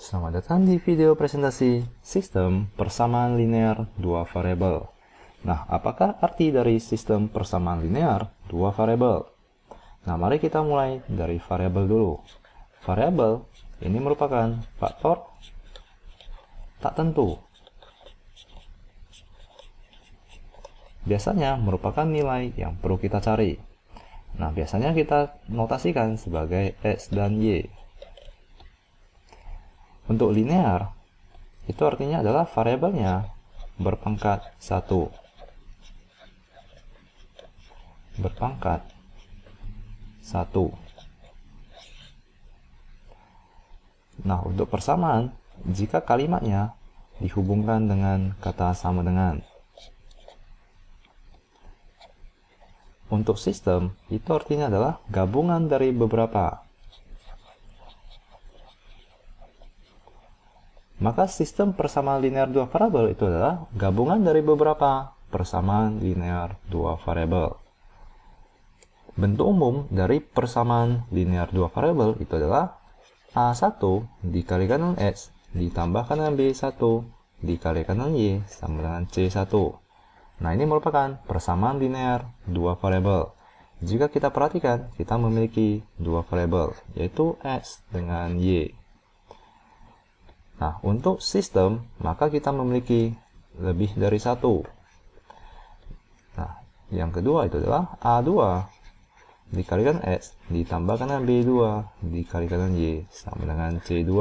Selamat datang di video presentasi sistem persamaan linear dua variabel. Nah, apakah arti dari sistem persamaan linear dua variabel? Nah, mari kita mulai dari variabel dulu. Variabel ini merupakan faktor tak tentu. Biasanya merupakan nilai yang perlu kita cari. Nah, biasanya kita notasikan sebagai X dan Y. Untuk linear, itu artinya adalah variabelnya berpangkat 1. Berpangkat 1. Nah, untuk persamaan, jika kalimatnya dihubungkan dengan kata sama dengan. Untuk sistem, itu artinya adalah gabungan dari beberapa. Maka sistem persamaan linear dua variabel itu adalah gabungan dari beberapa persamaan linear dua variabel. Bentuk umum dari persamaan linear dua variabel itu adalah A1 dikalikan dengan X ditambahkan dengan B1 dikalikan dengan Y sama dengan C1. Nah, ini merupakan persamaan linear dua variabel. Jika kita perhatikan, kita memiliki dua variabel, yaitu X dengan Y. Nah, untuk sistem, maka kita memiliki lebih dari satu. Nah, yang kedua itu adalah A2 dikalikan X ditambahkan dengan B2 dikalikan dengan Y sama dengan C2.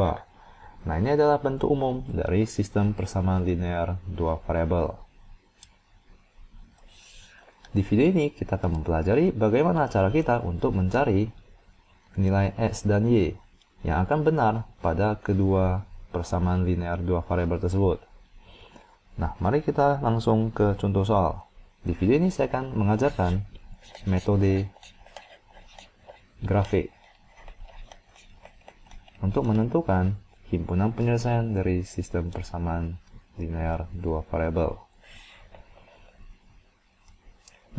Nah, ini adalah bentuk umum dari sistem persamaan linear dua variabel. Di video ini, kita akan mempelajari bagaimana cara kita untuk mencari nilai X dan Y yang akan benar pada kedua persamaan linear dua variabel tersebut. Nah, mari kita langsung ke contoh soal. Di video ini saya akan mengajarkan metode grafik untuk menentukan himpunan penyelesaian dari sistem persamaan linear dua variabel.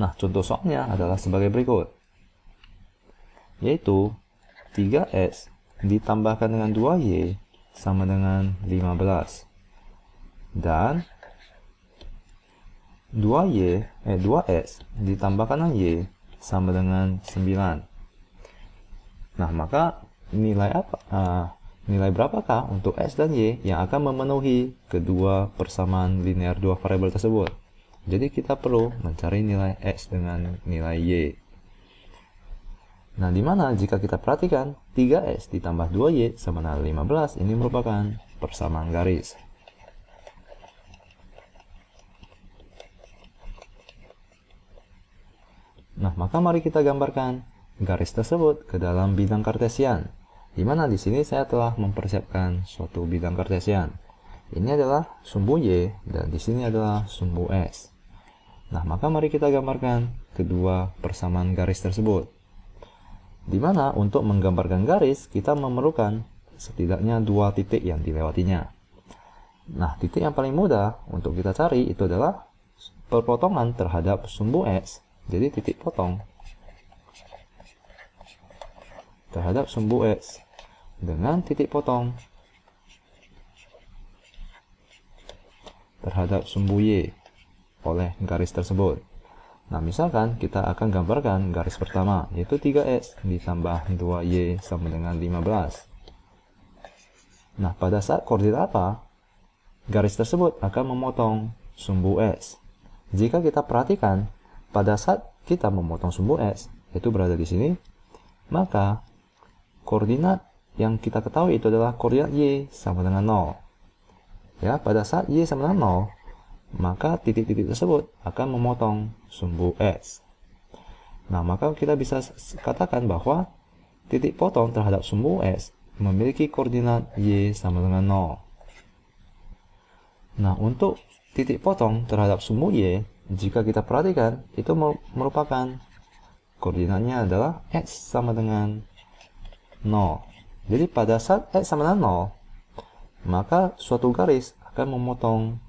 Nah, contoh soalnya adalah sebagai berikut, yaitu 3x ditambahkan dengan 2y sama dengan 15 dan 2x ditambahkan dengan y sama dengan 9. Nah, maka nilai berapakah untuk x dan y yang akan memenuhi kedua persamaan linear dua variabel tersebut? Jadi kita perlu mencari nilai x dengan nilai y. Nah, dimana jika kita perhatikan 3x ditambah 2y sama dengan 15 ini merupakan persamaan garis. Nah, maka mari kita gambarkan garis tersebut ke dalam bidang kartesian. Dimana di sini saya telah mempersiapkan suatu bidang kartesian. Ini adalah sumbu y dan di sini adalah sumbu x. Nah, maka mari kita gambarkan kedua persamaan garis tersebut. Di mana untuk menggambarkan garis, kita memerlukan setidaknya dua titik yang dilewatinya. Nah, titik yang paling mudah untuk kita cari itu adalah perpotongan terhadap sumbu X. Jadi, titik potong terhadap sumbu X dengan titik potong terhadap sumbu Y oleh garis tersebut. Nah, misalkan kita akan gambarkan garis pertama, yaitu 3x ditambah 2y sama dengan 15. Nah, pada saat koordinat apa, garis tersebut akan memotong sumbu x. Jika kita perhatikan, pada saat kita memotong sumbu x, itu berada di sini, maka koordinat yang kita ketahui itu adalah koordinat y sama dengan 0. Ya, pada saat y sama dengan 0, maka titik-titik tersebut akan memotong sumbu x. Nah, maka kita bisa katakan bahwa titik potong terhadap sumbu x memiliki koordinat y sama dengan 0. Nah, untuk titik potong terhadap sumbu y, jika kita perhatikan, itu merupakan koordinatnya adalah x sama dengan 0. Jadi, pada saat x sama dengan 0, maka suatu garis akan memotong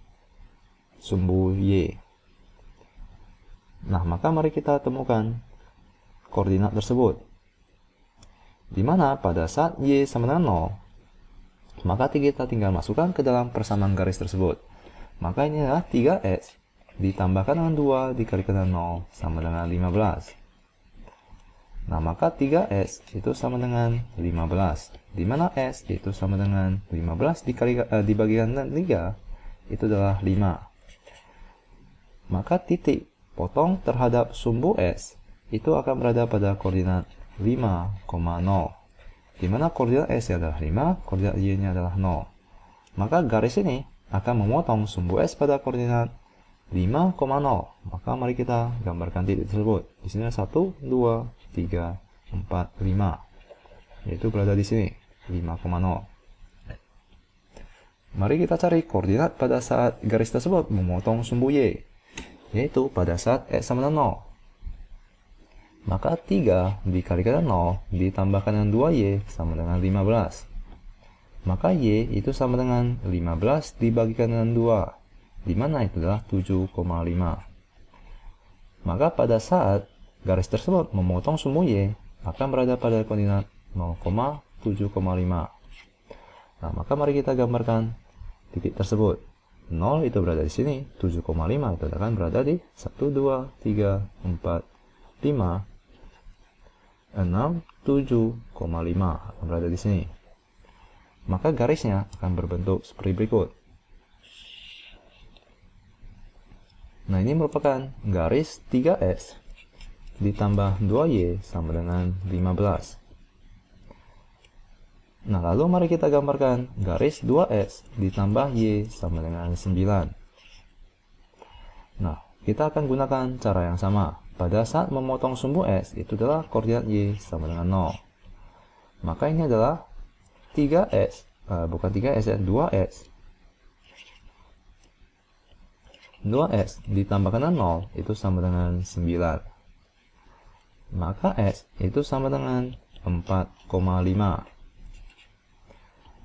sumbu y. Nah, maka mari kita temukan koordinat tersebut. Di mana pada saat y sama dengan 0, Maka kita tinggal masukkan ke dalam persamaan garis tersebut. Maka ini adalah 3S ditambahkan dengan 2 dikalikan dengan 0 sama dengan 15. Nah, maka 3S itu sama dengan 15. Di mana S itu sama dengan 15 dibagikan dengan 3 itu adalah 5. Maka titik potong terhadap sumbu S itu akan berada pada koordinat 5,0. Di mana koordinat S adalah 5, koordinat Y-nya adalah 0. Maka garis ini akan memotong sumbu S pada koordinat 5,0. Maka mari kita gambarkan titik tersebut. Di sini 1, 2, 3, 4, 5. Yaitu berada di sini, 5,0. Mari kita cari koordinat pada saat garis tersebut memotong sumbu Y, yaitu pada saat X sama dengan 0. Maka 3 dikalikan dengan 0 ditambahkan dengan 2Y sama dengan 15. Maka Y itu sama dengan 15 dibagikan dengan 2, di mana itu adalah 7,5. Maka pada saat garis tersebut memotong sumbu Y akan berada pada koordinat 0,7,5. Nah, maka mari kita gambarkan titik tersebut. 0 itu berada di sini, 7,5 itu akan berada di 1, 2, 3, 4, 5, 6, 7,5 akan berada di sini. Maka garisnya akan berbentuk seperti berikut. Nah, ini merupakan garis 3S ditambah 2Y sama dengan 15. Nah, lalu mari kita gambarkan garis 2S ditambah Y sama dengan 9. Nah, kita akan gunakan cara yang sama. Pada saat memotong sumbu S, itu adalah koordinat Y sama dengan 0. Maka ini adalah 3S, bukan 3S ya, 2S. 2S ditambahkan dengan 0 itu sama dengan 9. Maka S itu sama dengan 4,5.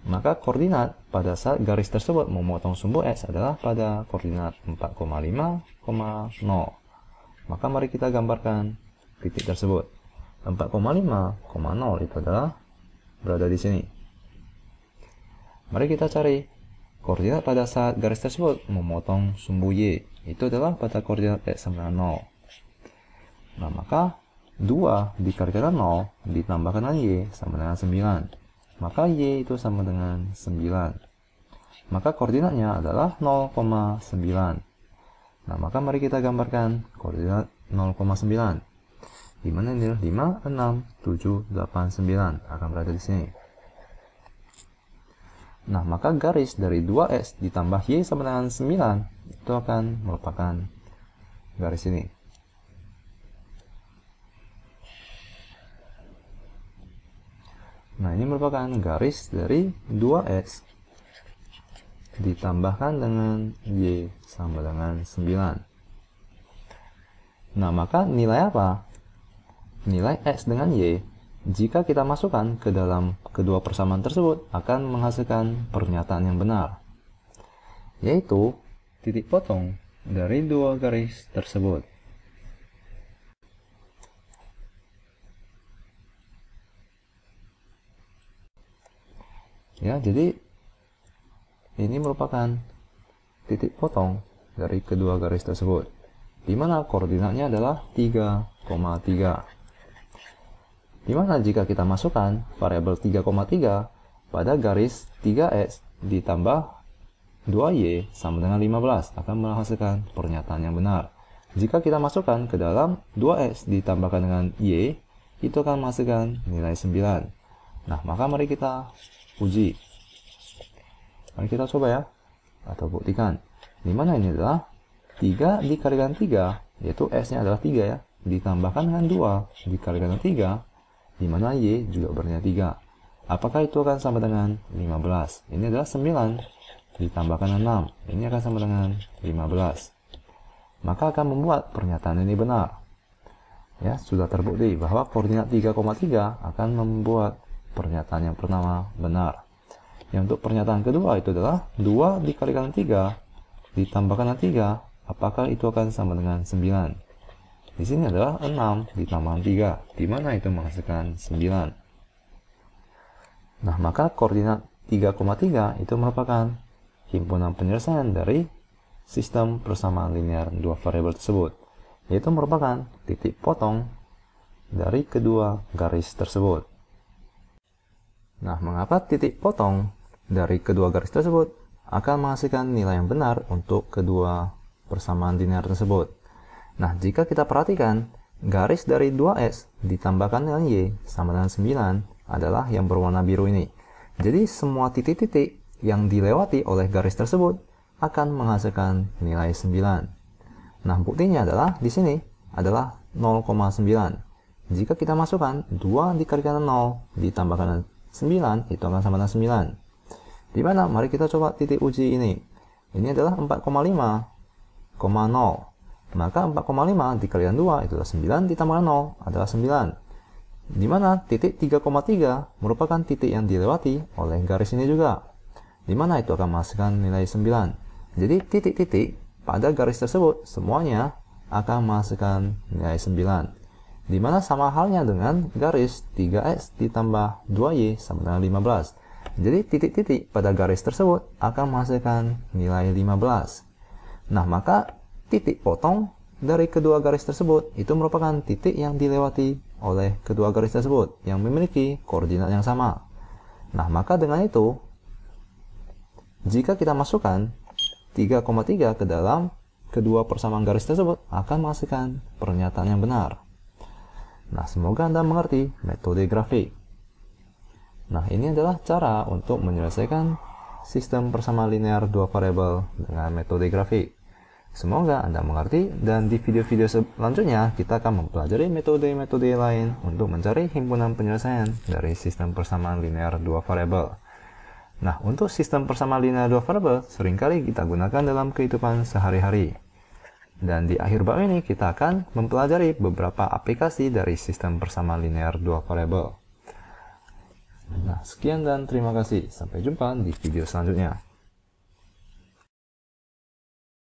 Maka koordinat pada saat garis tersebut memotong sumbu S adalah pada koordinat 4,5,0. Maka mari kita gambarkan titik tersebut. 4,5,0 itu adalah berada di sini. Mari kita cari koordinat pada saat garis tersebut memotong sumbu Y. Itu adalah pada koordinat X sama dengan 0. Nah, maka 2 dikalikan dengan 0 ditambahkan dengan Y sama dengan 9. Maka Y itu sama dengan 9. Maka koordinatnya adalah 0,9. Nah, maka mari kita gambarkan koordinat 0,9. Di mana ini 5, 6, 7, 8, 9 akan berada di sini. Nah, maka garis dari 2S ditambah Y sama dengan 9 itu akan merupakan garis ini. Nah, ini merupakan garis dari 2S ditambahkan dengan Y sama dengan 9. Nah, maka nilai apa? Nilai X dengan Y jika kita masukkan ke dalam kedua persamaan tersebut akan menghasilkan pernyataan yang benar, yaitu titik potong dari dua garis tersebut. Ya, jadi ini merupakan titik potong dari kedua garis tersebut, di mana koordinatnya adalah 3,3. Di mana jika kita masukkan variabel 3,3 pada garis 3x ditambah 2y sama dengan 15 akan menghasilkan pernyataan yang benar. Jika kita masukkan ke dalam 2x ditambahkan dengan y, itu akan menghasilkan nilai 9. Nah, maka mari kita uji. Mari kita coba ya, atau buktikan. Di mana ini adalah 3 dikalikan 3, yaitu x-nya adalah 3 ya, ditambahkan dengan 2 dikalikan dengan 3, di mana Y juga bernilai 3. Apakah itu akan sama dengan 15? Ini adalah 9 ditambahkan dengan 6. Ini akan sama dengan 15. Maka akan membuat pernyataan ini benar. Ya, sudah terbukti bahwa koordinat 3,3 akan membuat pernyataan yang pertama benar. Yang untuk pernyataan kedua itu adalah 2 dikalikan 3 ditambahkan dengan 3. Apakah itu akan sama dengan 9? Di sini adalah 6 ditambah 3, di mana itu menghasilkan 9. Nah, maka koordinat 3,3 itu merupakan himpunan penyelesaian dari sistem persamaan linear dua variabel tersebut, yaitu merupakan titik potong dari kedua garis tersebut. Nah, mengapa titik potong dari kedua garis tersebut akan menghasilkan nilai yang benar untuk kedua persamaan linear tersebut? Nah, jika kita perhatikan, garis dari 2x ditambahkan dengan y sama dengan 9 adalah yang berwarna biru ini. Jadi, semua titik-titik yang dilewati oleh garis tersebut akan menghasilkan nilai 9. Nah, buktinya adalah di sini adalah 0,9. Jika kita masukkan 2 dikalikan 0 ditambahkan 9, itu akan sama dengan 9. Di mana? Mari kita coba titik uji ini. Ini adalah 4,5,0. Maka 4,5 dikalikan 2 itu adalah 9 ditambahkan 0 adalah 9. Di mana titik 3,3 merupakan titik yang dilewati oleh garis ini juga. Di mana itu akan menghasilkan nilai 9. Jadi titik-titik pada garis tersebut semuanya akan menghasilkan nilai 9. Di mana sama halnya dengan garis 3x ditambah 2y sama dengan 15. Jadi titik-titik pada garis tersebut akan menghasilkan nilai 15. Nah, maka titik potong dari kedua garis tersebut itu merupakan titik yang dilewati oleh kedua garis tersebut yang memiliki koordinat yang sama. Nah, maka dengan itu, jika kita masukkan 3,3 ke dalam kedua persamaan garis tersebut akan menghasilkan pernyataan yang benar. Nah, semoga Anda mengerti metode grafik. Nah, ini adalah cara untuk menyelesaikan sistem persamaan linear dua variabel dengan metode grafik. Semoga Anda mengerti, dan di video-video selanjutnya kita akan mempelajari metode-metode lain untuk mencari himpunan penyelesaian dari sistem persamaan linear dua variabel. Nah, untuk sistem persamaan linear dua variabel seringkali kita gunakan dalam kehidupan sehari-hari. Dan di akhir bab ini kita akan mempelajari beberapa aplikasi dari sistem persamaan linear dua variabel. Nah, sekian dan terima kasih. Sampai jumpa di video selanjutnya.